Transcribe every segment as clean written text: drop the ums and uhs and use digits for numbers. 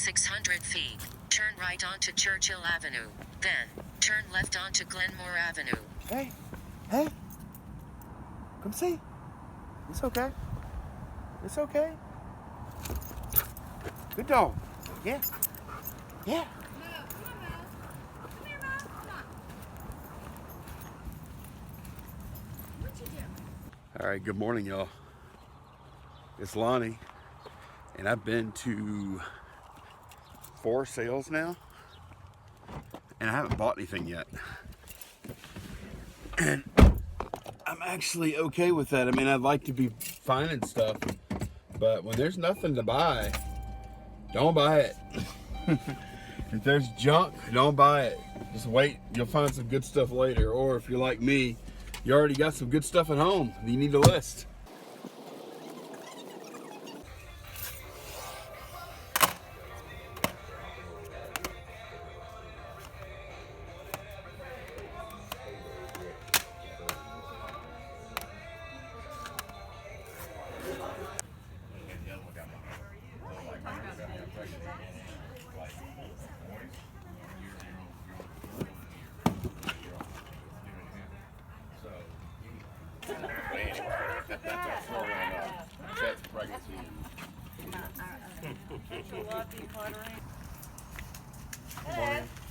600 feet. Turn right onto Churchill Avenue. Then, turn left onto Glenmore Avenue. Hey, hey, come see. It's okay. It's okay. Good dog. Yeah. Yeah. All right, good morning, y'all. It's Lonnie, and I've been to 4 sales now, and I haven't bought anything yet. And I'm actually okay with that. I mean, I'd like to be finding stuff, but when there's nothing to buy, don't buy it. If there's junk, don't buy it. Just wait, you'll find some good stuff later. Or if you're like me, you already got some good stuff at home you need to list.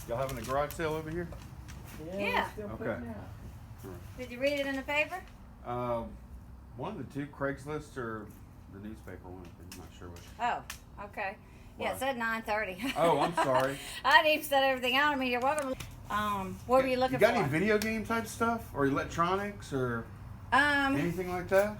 Y'all having a garage sale over here? Yeah. Okay. Did you read it in the paper? One of the two, Craigslist or the newspaper one. I'm not sure which. Oh, okay. Yeah, it Why? said 9:30. Oh, I'm sorry. I didn't even set everything out. I mean, you're welcome. What were you looking You got for? any video game type stuff or electronics or anything like that?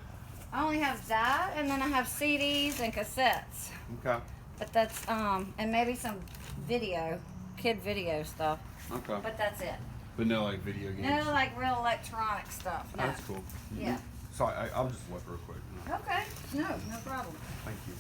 I only have that, and then I have CDs and cassettes. Okay. But that's and maybe some video, kid video stuff. Okay. But that's it. But no, like video games. No, like real electronic stuff. No. That's cool. Yeah. Sorry, I'll just look real quick. Okay. No problem. Thank you.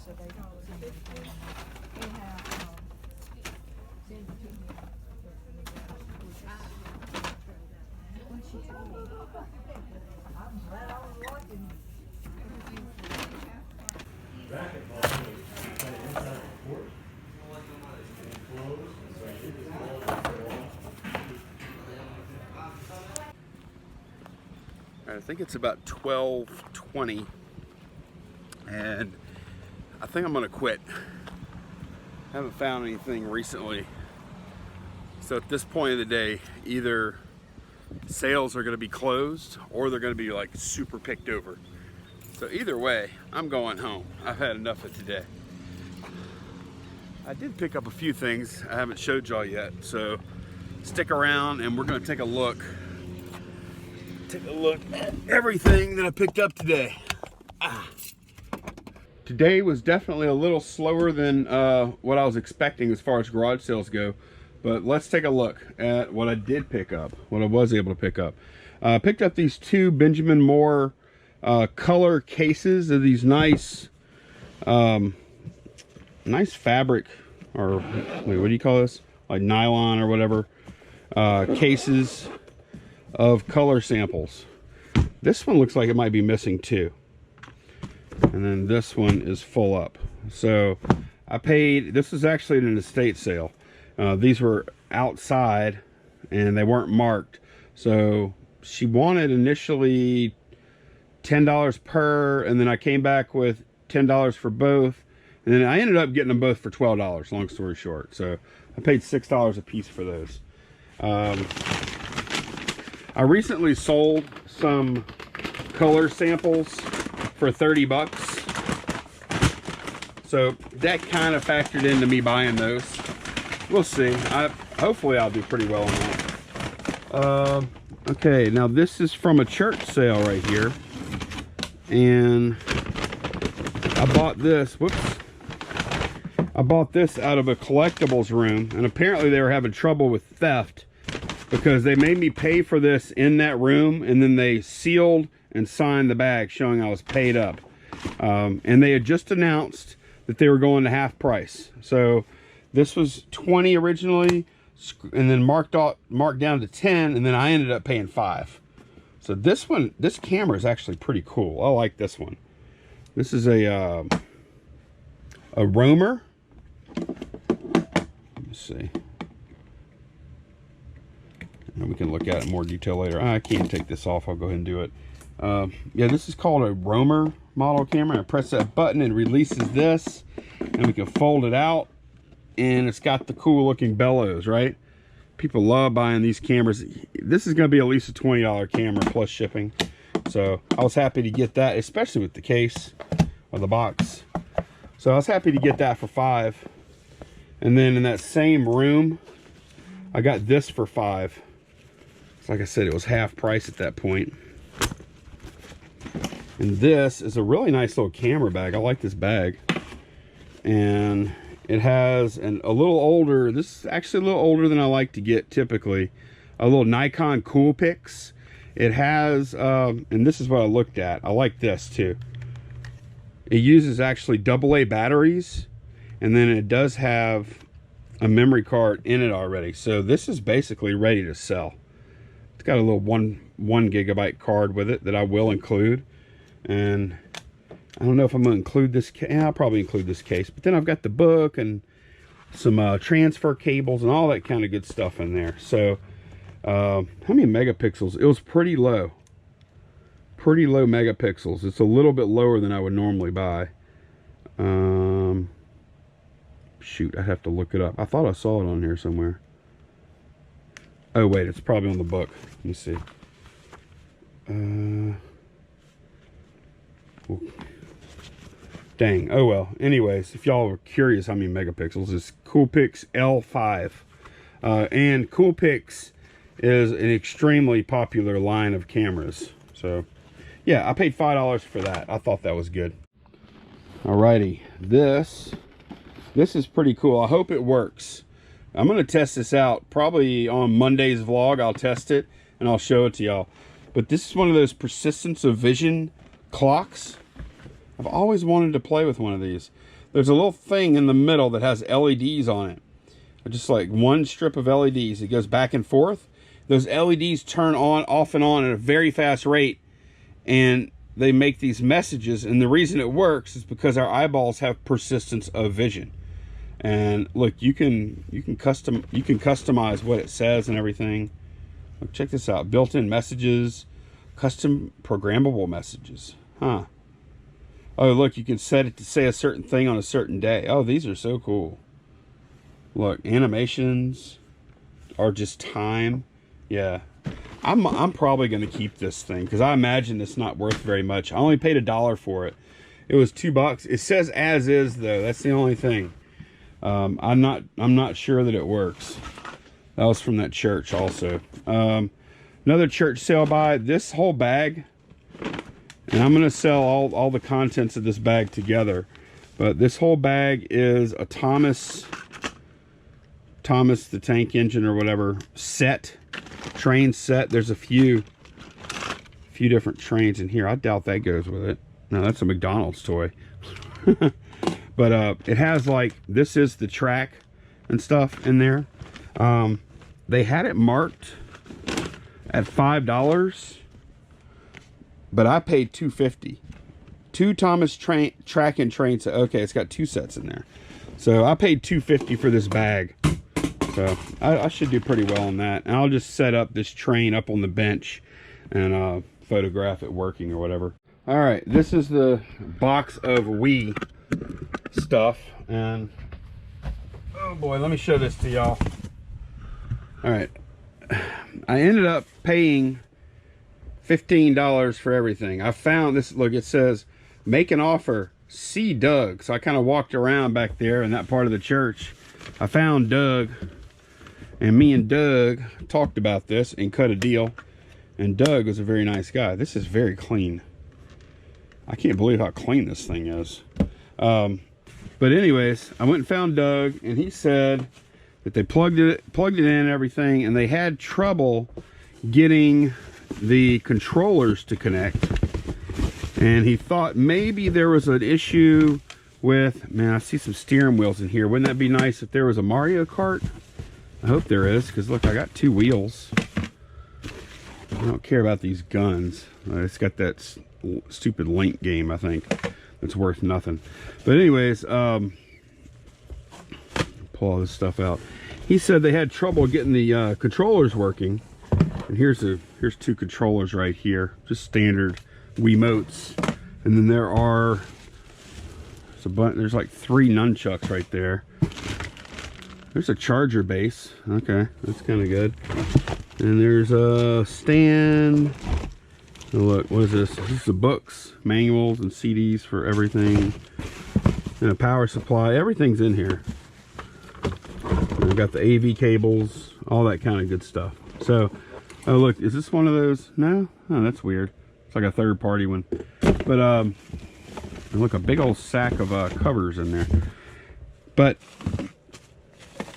So they don't send it to me. We have, send it to me. What she told me. I'm glad I was watching. I think it's about 12:20, and I think I'm gonna quit. Haven't found anything recently. So at this point of the day, either sales are gonna be closed or they're gonna be like super picked over. So either way, I'm going home. I've had enough of today. I did pick up a few things I haven't showed y'all yet. So stick around and we're gonna take a look. Take a look at everything that I picked up today. Today was definitely a little slower than what I was expecting as far as garage sales go, but let's take a look at what I did pick up, what I was able to pick up. I picked up these 2 Benjamin Moore color cases of these nice nice fabric, or wait, what do you call this, like nylon or whatever, cases of color samples. This one looks like it might be missing too. and then this one is full up. So I paid, this is actually an estate sale. These were outside and they weren't marked. So she wanted initially $10 per, and then I came back with $10 for both. And then I ended up getting them both for $12, long story short. So I paid $6 a piece for those. I recently sold some color samples for 30 bucks. So that kind of factored into me buying those. We'll see. Hopefully I'll do pretty well on that. Okay, now this is from a church sale right here. And I bought this, whoops. I bought this out of a collectibles room, and apparently they were having trouble with theft because they made me pay for this in that room, and then they sealed and signed the bag showing I was paid up. And they had just announced that they were going to half price. So this was 20 originally, and then marked down to 10, and then I ended up paying 5. So this camera is actually pretty cool. I like this one. This is a roamer. Let's see. And we can look at it in more detail later. I can't take this off. I'll go ahead and do it. Yeah, this is called a roamer model camera. I press that button and releases this, and we can fold it out, and it's got the cool looking bellows, right? People love buying these cameras. This is going to be at least a $20 camera plus shipping. So I was happy to get that, especially with the case or the box. So I was happy to get that for 5. And then in that same room, I got this for 5. So like I said, it was half price at that point. And this is a really nice little camera bag. I like this bag. And it has a little older, this is actually a little older than I like to get typically, a little Nikon Coolpix. It has, and this is what I looked at. I like this too. It uses actually AA batteries, and then it does have a memory card in it already. So this is basically ready to sell. It's got a little one gigabyte card with it that I will include. And I don't know if I'm going to include this. Yeah, I'll probably include this case. But then I've got the book and some transfer cables and all that kind of good stuff in there. So how many megapixels? It was pretty low. Pretty low megapixels. It's a little bit lower than I would normally buy. Shoot, I have to look it up. I thought I saw it on here somewhere. Oh wait, it's probably on the book. Let me see. Dang. Oh well. Anyways, if y'all are curious how many megapixels, it's Coolpix L5. And Coolpix is an extremely popular line of cameras. So yeah, I paid $5 for that. I thought that was good. Alrighty, this is pretty cool. I hope it works. I'm gonna test this out probably on Monday's vlog. I'll test it and I'll show it to y'all. But this is one of those persistence of vision clocks. I've always wanted to play with one of these. There's a little thing in the middle that has LEDs on it. Just like one strip of LEDs. It goes back and forth. Those LEDs turn on, off and on at a very fast rate, and they make these messages. And the reason it works is because our eyeballs have persistence of vision. And look, you can customize what it says and everything. Look, check this out. Built-in messages, custom programmable messages. Huh. Oh, look, you can set it to say a certain thing on a certain day. Oh, these are so cool. Look, animations are just time. Yeah. I'm probably going to keep this thing because I imagine it's not worth very much. I only paid $1 for it. It was $2. It says as is though. That's the only thing. I'm not sure that it works. That was from that church also. Another church sale buy. This whole bag, and I'm going to sell all the contents of this bag together. But this whole bag is a Thomas the Tank Engine or whatever set, train set. There's a few different trains in here. I doubt that goes with it. No, that's a McDonald's toy. But it has like, this is the track and stuff in there. They had it marked at $5, but I paid $2.50. two Thomas track and train sets. Okay, it's got 2 sets in there. So I paid $2.50 for this bag. So I should do pretty well on that. And I'll just set up this train up on the bench and photograph it working or whatever. All right, this is the box of Wii stuff. And oh boy, let me show this to y'all. All right, I ended up paying $15 for everything. I found this, look, it says make an offer, see Doug. So I kind of walked around back there in that part of the church. I found Doug, and me and Doug talked about this and cut a deal. And Doug was a very nice guy. This is very clean. I can't believe how clean this thing is. But anyways, I went and found Doug, and he said that they plugged it in and everything, and they had trouble getting the controllers to connect. And he thought maybe there was an issue with, man, I see some steering wheels in here. Wouldn't that be nice if there was a Mario Kart? I hope there is, because look, I got 2 wheels. I don't care about these guns. It's got that stupid Link game, I think, that's worth nothing. But anyways, pull all this stuff out. He said they had trouble getting the controllers working. And here's 2 controllers right here, just standard Wiimotes. And then there's like 3 nunchucks right there. There's a charger base. Okay, that's kind of good. And there's a stand. Oh, look, what is this? This is the books, manuals, and CDs for everything. And a power supply. Everything's in here. And I've got the AV cables, all that kind of good stuff. So, oh look, is this one of those? No? Oh, that's weird. It's like a third-party one. But, look, a big old sack of covers in there. But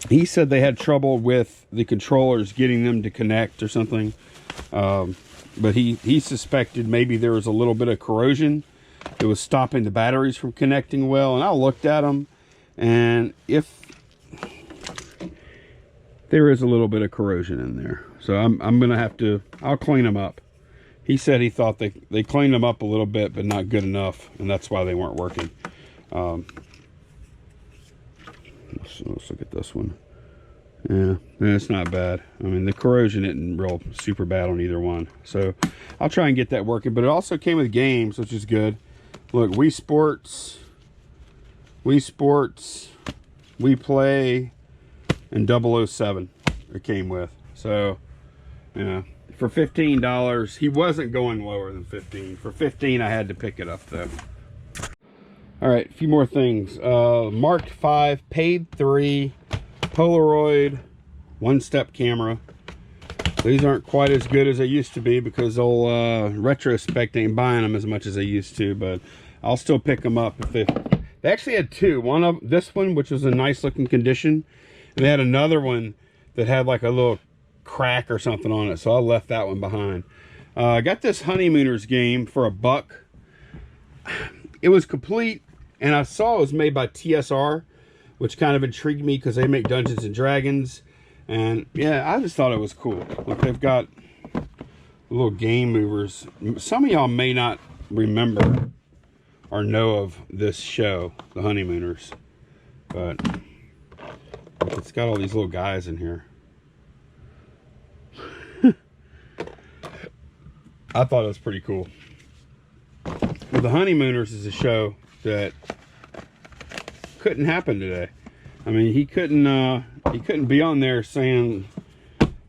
he said they had trouble with the controllers, getting them to connect or something. But he suspected maybe there was a little bit of corrosion. It was stopping the batteries from connecting well. And I looked at them, and if there is a little bit of corrosion in there. So I'm going to have to, I'll clean them up. He said he thought they cleaned them up a little bit, but not good enough. And that's why they weren't working. Let's look at this one. Yeah, it's not bad. I mean, the corrosion isn't real super bad on either one. So I'll try and get that working. But it also came with games, which is good. Look, Wii Sports, Wii Play, and 007 it came with. So, yeah, for $15, he wasn't going lower than 15. For 15, I had to pick it up though. All right, a few more things. Mark V, paid 3, Polaroid 1-step camera. These aren't quite as good as they used to be because old Retrospect ain't buying them as much as they used to, but I'll still pick them up if they actually had 2. One of this one, which was a nice looking condition, and they had another one that had like a little crack or something on it, so I left that one behind. I got this Honeymooners game for $1. It was complete, and I saw it was made by TSR, which kind of intrigued me because they make Dungeons and Dragons. And yeah, I just thought it was cool. Look, they've got little game movers. Some of y'all may not remember or know of this show, The Honeymooners, but it's got all these little guys in here. I thought it was pretty cool. Well, The Honeymooners is a show that couldn't happen today. I mean, he couldn't be on there saying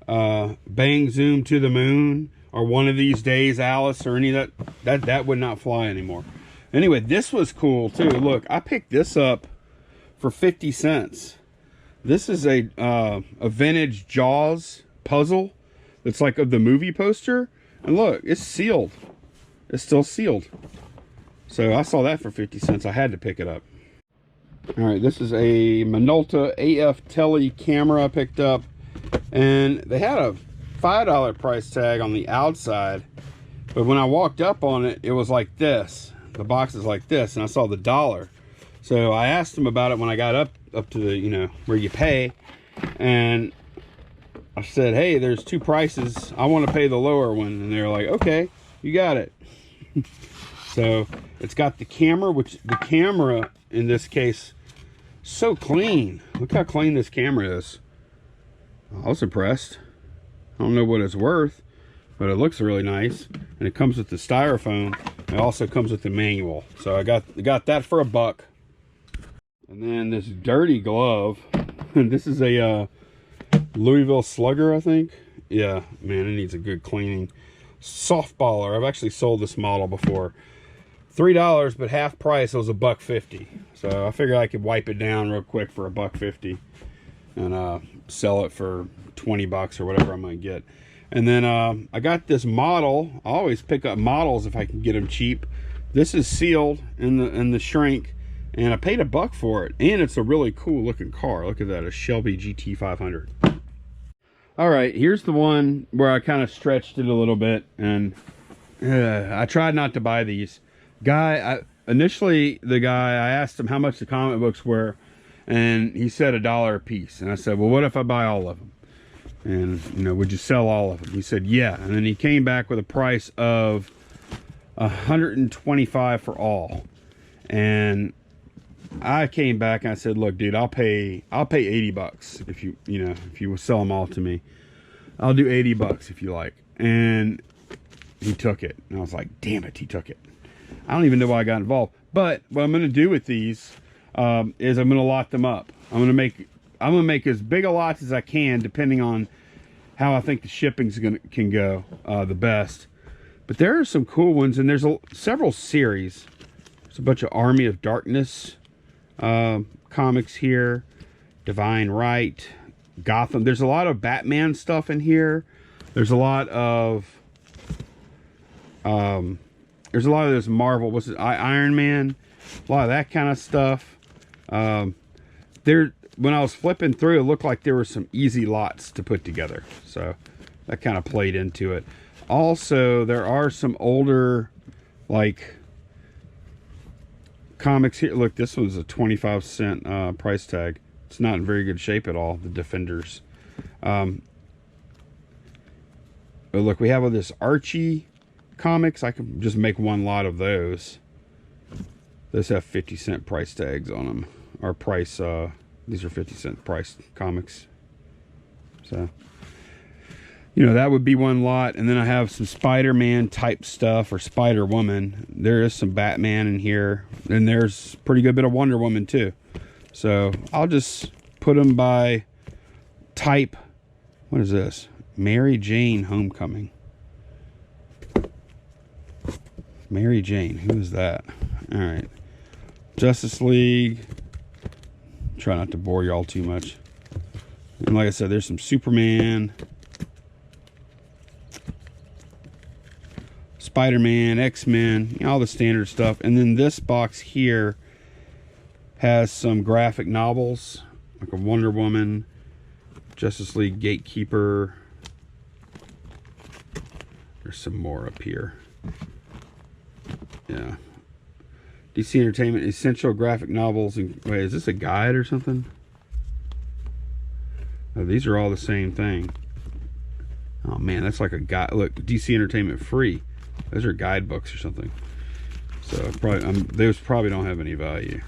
bang zoom to the moon or one of these days Alice or any of that would not fly anymore. Anyway, this was cool too. Look, I picked this up for 50 cents. This is a vintage Jaws puzzle that's like of the movie poster, and look, it's sealed. It's still sealed. So I saw that for 50 cents. I had to pick it up. All right, this is a Minolta AF Tele camera I picked up, and they had a $5 price tag on the outside, but when I walked up on it, it was like this. The box is like this, and I saw the $1. So I asked them about it when I got up to the, you know, where you pay, and I said, hey, there's 2 prices. I want to pay the lower one, and they're like, okay, you got it. So it's got the camera, which the camera in this case, so clean. Look how clean this camera is. I was impressed. I don't know what it's worth, but it looks really nice. And it comes with the styrofoam. It also comes with the manual. So I got that for $1. And then this dirty glove. This is a Louisville Slugger, I think. Yeah, man, it needs a good cleaning. Softballer. I've actually sold this model before. $3, but half price. It was $1.50. So I figured I could wipe it down real quick for $1.50 and sell it for 20 bucks or whatever I might get. And then I got this model. I always pick up models if I can get them cheap. This is sealed in the shrink, and I paid $1 for it. And it's a really cool looking car. Look at that, a Shelby GT500. All right, here's the one where I kind of stretched it a little bit, and I tried not to buy these. Initially the guy, I asked him how much the comic books were, and he said $1 a piece. And I said, well, what if I buy all of them? And, you know, would you sell all of them? He said, yeah. And then he came back with a price of $125 for all. And I came back and I said, look, dude, I'll pay 80 bucks if you will sell them all to me. I'll do 80 bucks if you like. And he took it. And I was like, damn it, he took it. I don't even know why I got involved. But what I'm going to do with these is I'm going to lot them up. I'm going to make as big a lots as I can, depending on how I think the shipping's can go the best. But there are some cool ones, and there's several series. There's a bunch of Army of Darkness comics here, Divine Right, Gotham. There's a lot of Batman stuff in here. There's a lot of this Marvel, what's it, Iron Man, a lot of that kind of stuff. When I was flipping through, it looked like there were some easy lots to put together, so that kind of played into it. Also, there are some older, like, comics here. Look, this one's a 25-cent price tag. It's not in very good shape at all, the Defenders. But look, we have all this Archie comics. I could just make one lot of those. Those have 50-cent price tags on them. Or price, these are 50-cent price comics. So, you know, that would be one lot. And then I have some Spider-Man type stuff, or Spider-Woman. There is some Batman in here. And there's a pretty good bit of Wonder Woman too. So I'll just put them by type. What is this? Mary Jane Homecoming. Mary Jane, who is that? All right. Justice League. Try not to bore y'all too much. And like I said, there's some Superman, Spider-Man, X-Men, you know, all the standard stuff. And then this box here has some graphic novels, like a Wonder Woman, Justice League Gatekeeper. There's some more up here. Yeah. DC Entertainment Essential Graphic Novels. And wait, is this a guide or something? Oh, these are all the same thing. Oh man, that's like a guide. Look, DC Entertainment Free. Those are guidebooks or something. So probably those probably don't have any value.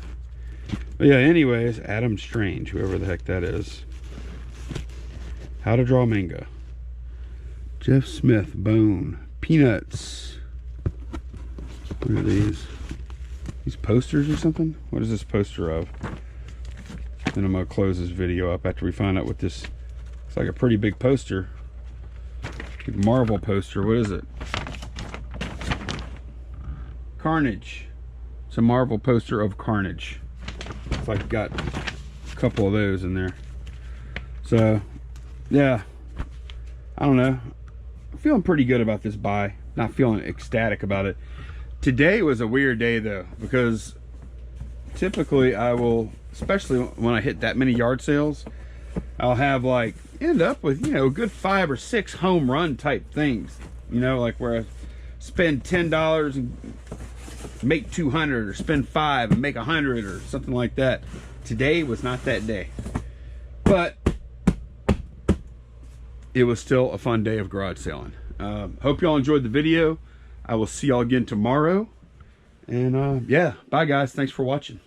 But yeah, anyways, Adam Strange, whoever the heck that is. How to Draw Manga. Jeff Smith, Bone, Peanuts. What are these? These posters or something? What is this poster of? Then I'm gonna close this video up after we find out what this. It's like a pretty big poster. Big Marvel poster. What is it? Carnage. It's a Marvel poster of Carnage. It's like got a couple of those in there. So yeah, I don't know. I'm feeling pretty good about this buy. Not feeling ecstatic about it. Today was a weird day though, because typically I will, especially when I hit that many yard sales, I'll have like end up with, you know, a good 5 or 6 home run type things, you know, like where I spend $10 and make 200, or spend 5 and make 100 or something like that. Today was not that day, but it was still a fun day of garage selling. Hope y'all enjoyed the video. I will see y'all again tomorrow. And yeah, bye guys. Thanks for watching.